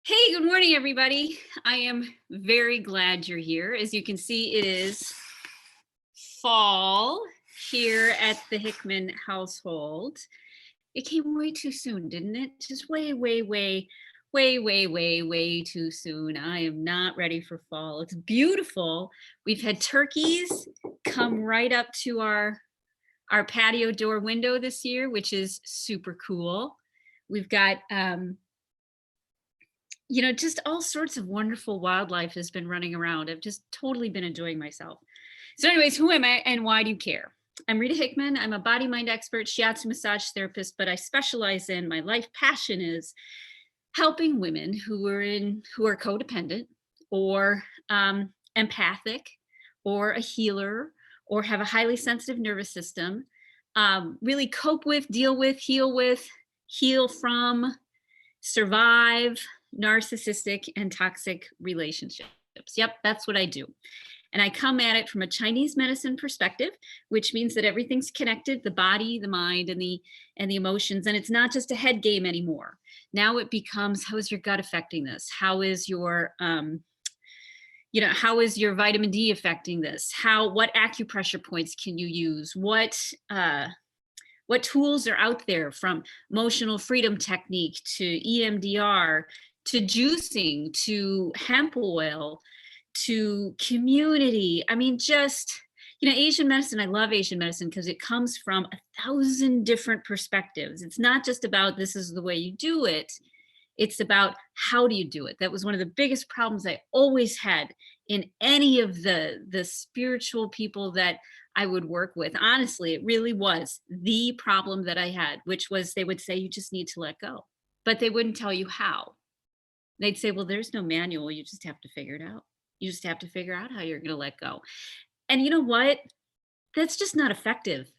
Hey, good morning, everybody. I am very glad you're here. As you can see, it is fall here at the Hickman household. It came way too soon, didn't it? Just way too soon. I am not ready for fall. It's beautiful. We've had turkeys come right up to our patio door window this year, which is super cool. We've got just all sorts of wonderful wildlife has been running around. I've just totally been enjoying myself. So, anyways, who am I and why do you care? I'm Rita Hickman. I'm a body mind expert, shiatsu massage therapist, but I specialize in my life passion is helping women who are codependent or empathic or a healer or have a highly sensitive nervous system really cope with, heal from, survive narcissistic and toxic relationships. Yep, that's what I do. And I come at it from a Chinese medicine perspective, which means that everything's connected, the body, the mind, and the emotions. And it's not just a head game anymore. Now it becomes, how is your gut affecting this? How is your how is your vitamin D affecting this? What acupressure points can you use? What tools are out there, from emotional freedom technique to EMDR to juicing to hemp oil to community. I mean, Asian medicine, I love Asian medicine because it comes from 1,000 different perspectives. It's not just about this is the way you do it. It's about how do you do it. That was one of the biggest problems I always had in any of the spiritual people that I would work with. Honestly, it really was the problem that I had, which was they would say, you just need to let go, but they wouldn't tell you how. They'd say, well, there's no manual. You just have to figure it out. You just have to figure out how you're going to let go. And you know what? That's just not effective.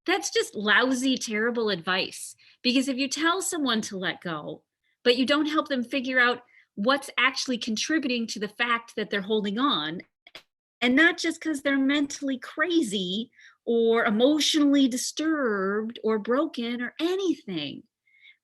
That's just lousy, terrible advice. Because if you tell someone to let go, but you don't help them figure out what's actually contributing to the fact that they're holding on, and not just because they're mentally crazy or emotionally disturbed or broken or anything,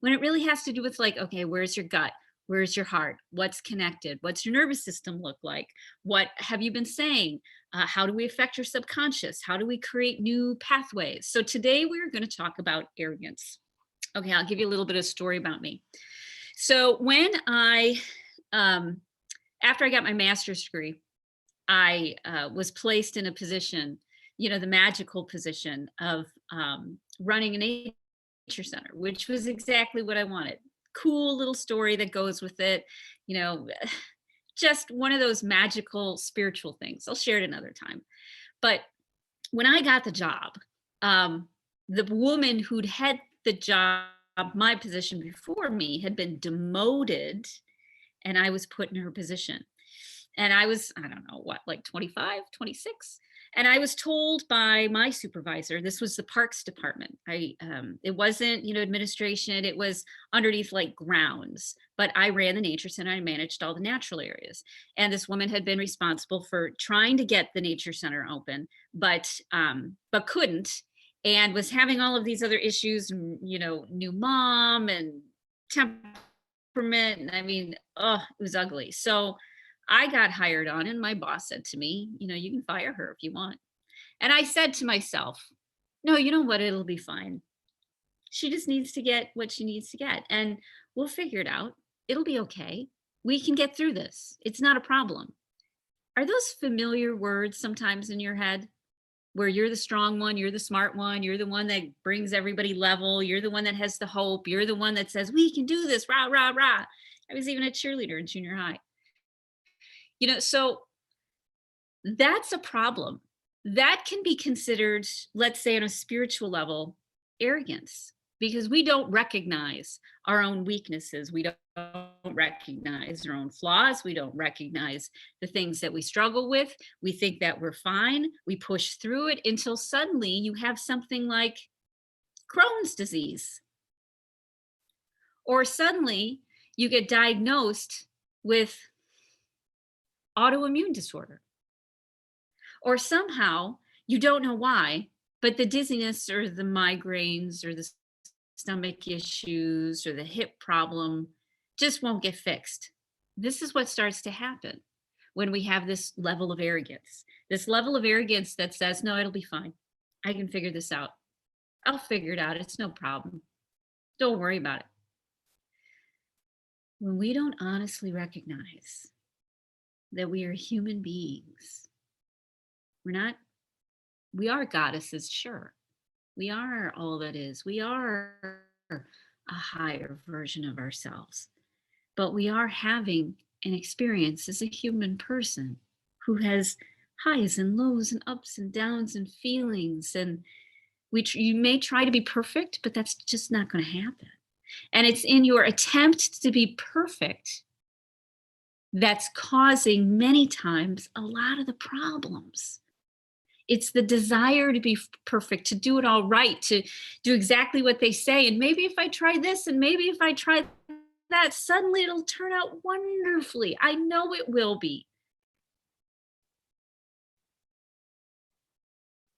when it really has to do with, like, okay, where's your gut? Where's your heart? What's connected? What's your nervous system look like? What have you been saying? How do we affect your subconscious? How do we create new pathways? So today we're going to talk about arrogance. Okay, I'll give you a little bit of story about me. So when after I got my master's degree, I was placed in a position, the magical position of running a nature center, which was exactly what I wanted. Cool little story that goes with it, you know, just one of those magical spiritual things. I'll share it another time. But when I got the job, the woman who'd had the job, my position before me, had been demoted, and I was put in her position. And I was, I don't know what, like 25, 26. And I was told by my supervisor, this was the parks department. It wasn't, administration, it was underneath like grounds, but I ran the nature center. I managed all the natural areas. And this woman had been responsible for trying to get the nature center open, but couldn't, and was having all of these other issues, new mom and temperament. And I mean, oh, it was ugly. So I got hired on, and my boss said to me, you can fire her if you want. And I said to myself, no, you know what? It'll be fine. She just needs to get what she needs to get, and we'll figure it out. It'll be okay. We can get through this. It's not a problem. Are those familiar words sometimes in your head, where you're the strong one, you're the smart one, you're the one that brings everybody level, you're the one that has the hope, you're the one that says, we can do this, rah, rah, rah. I was even a cheerleader in junior high. So that's a problem. That can be considered, let's say on a spiritual level, arrogance, because we don't recognize our own weaknesses. We don't recognize our own flaws. We don't recognize the things that we struggle with. We think that we're fine. We push through it until suddenly you have something like Crohn's disease. Or suddenly you get diagnosed with autoimmune disorder. Or somehow, you don't know why, but the dizziness or the migraines or the stomach issues or the hip problem just won't get fixed. This is what starts to happen when we have this level of arrogance. This level of arrogance that says, no, it'll be fine. I can figure this out. I'll figure it out. It's no problem. Don't worry about it. When we don't honestly recognize that we are human beings, we are goddesses, sure. We are all that is. We are a higher version of ourselves, but we are having an experience as a human person who has highs and lows and ups and downs and feelings. And you may try to be perfect, but that's just not going to happen. And it's in your attempt to be perfect that's causing many times a lot of the problems. It's the desire to be perfect, to do it all right, to do exactly what they say. And maybe if I try this and maybe if I try that, suddenly it'll turn out wonderfully. I know it will be.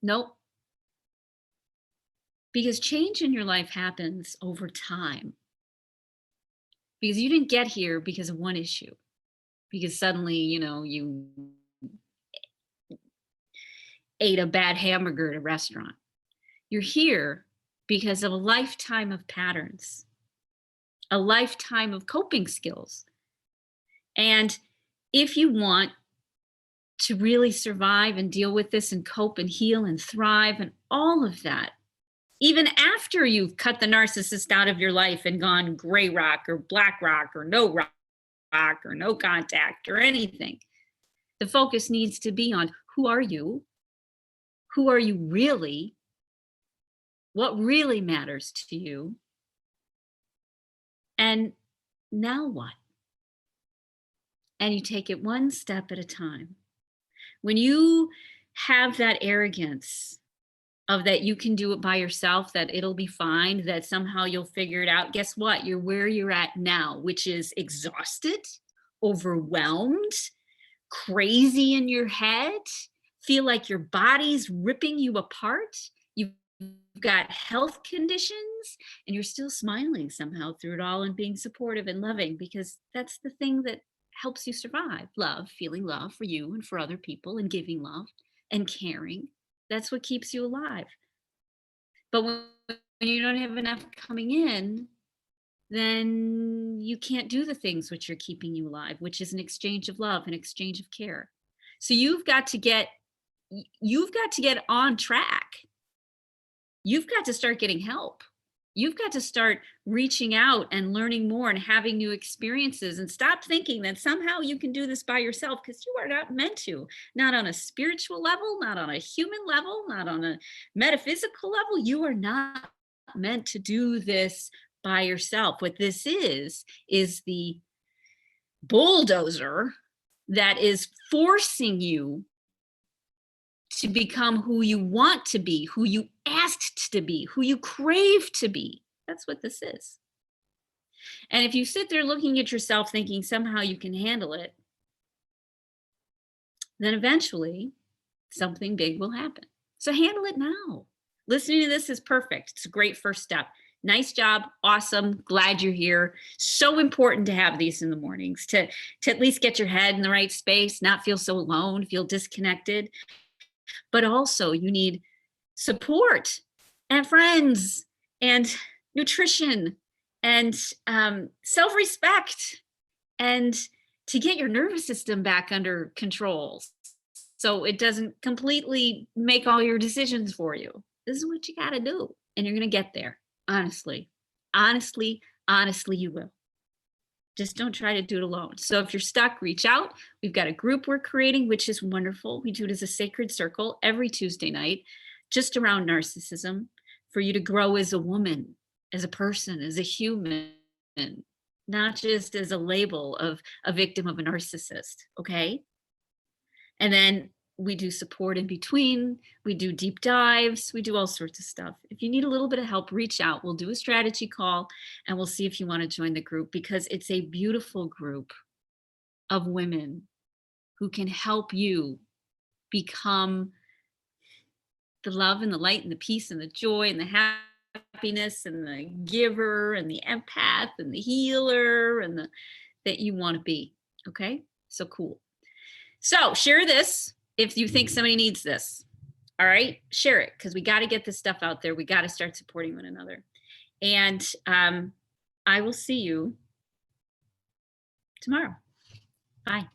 Nope. Because change in your life happens over time. Because you didn't get here because of one issue. Because suddenly, you ate a bad hamburger at a restaurant. You're here because of a lifetime of patterns, a lifetime of coping skills. And if you want to really survive and deal with this and cope and heal and thrive and all of that, even after you've cut the narcissist out of your life and gone gray rock or black rock or no rock or no contact or anything, the focus needs to be on who are you? Who are you really? What really matters to you? And now what? And you take it one step at a time. When you have that arrogance of that you can do it by yourself, that it'll be fine, that somehow you'll figure it out, guess what? You're where you're at now, which is exhausted, overwhelmed, crazy in your head, feel like your body's ripping you apart. You've got health conditions and you're still smiling somehow through it all and being supportive and loving, because that's the thing that helps you survive. Love, feeling love for you and for other people and giving love and caring. That's what keeps you alive. But when you don't have enough coming in, then you can't do the things which are keeping you alive, which is an exchange of love, an exchange of care. So you've got to get on track. You've got to start getting help. You've got to start reaching out and learning more and having new experiences, and stop thinking that somehow you can do this by yourself, because you are not meant to. Not on a spiritual level, not on a human level, not on a metaphysical level. You are not meant to do this by yourself. What this is the bulldozer that is forcing you to become who you want to be, who you asked to be, who you crave to be. That's what this is. And if you sit there looking at yourself thinking somehow you can handle it, then eventually something big will happen. So handle it now. Listening to this is perfect. It's a great first step. Nice job. Awesome. Glad you're here. So important to have these in the mornings, to at least get your head in the right space, not feel so alone, feel disconnected. But also you need support and friends and nutrition and self-respect, and to get your nervous system back under control so it doesn't completely make all your decisions for you. This is what you got to do, and you're going to get there. Honestly, you will. Just don't try to do it alone. So if you're stuck, reach out. We've got a group we're creating, which is wonderful. We do it as a sacred circle every Tuesday night, just around narcissism, for you to grow as a woman, as a person, as a human, not just as a label of a victim of a narcissist. Okay. And then we do support in between. We do deep dives. We do all sorts of stuff. If you need a little bit of help, reach out. We'll do a strategy call and we'll see if you want to join the group, because it's a beautiful group of women who can help you become the love and the light and the peace and the joy and the happiness and the giver and the empath and the healer and that you want to be. Okay, so cool. So share this if you think somebody needs this. All right, share it, because we got to get this stuff out there. We got to start supporting one another. And I will see you tomorrow. Bye.